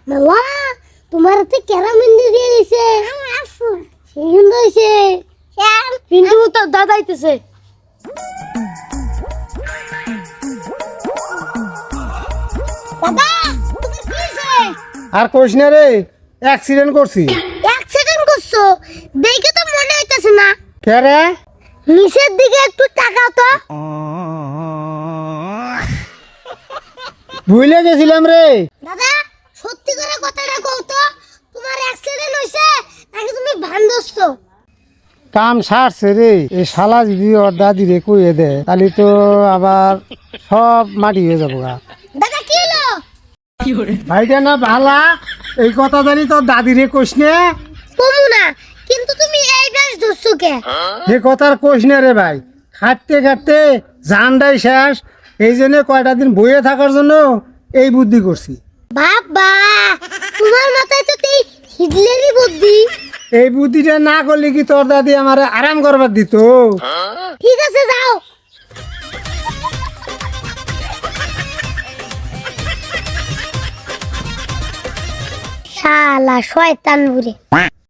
মালা তোমার হাতে ক্যারামেন্ডি দিয়ে দিছে সেই সুন্দর হইছে কিন্তু তো দাদা আইতেছে দাদা তোমার কি হইছে আর কইস না রে, অ্যাক্সিডেন্ট করছি। অ্যাক্সিডেন্ট করছো দেখে তো মনে হইতাছে না কে রে? নিচের দিকে একটু তাকাও তো ভুলে গেছিলাম রে। দাদা সত্যি করে কথাটা কও তো তোমার অ্যাক্সিডেন্ট হইছে নাকি তুমি ভান দোস্ত কাম সারছে রে। এই শালা যদি ওর দাদি রে কইয়ে দে তাহলে তো আবার সব মাটি হয়ে যাবো গা। দাদা কি হলো ভাইটা না ভালা, এই কথা জানি তোর দাদি রে কইস নে। কমু না কিন্তু তুমি এই বেশ দোস্ত কে এ কথার কইস না রে ভাই, খাটতে খাটতে জানটাই শেষ। এই জন্য কয়টা দিন বইয়ে থাকার জন্য এই বুদ্ধি করছি। বাবা তোমার মাথায় তো এই হিটলারই বুদ্ধি এই বুদ্ধিটা না করলে কি তোর দাদি আমার আরাম করবার দিত? ঠিক আছে যাও শালা শয়তান বুড়ি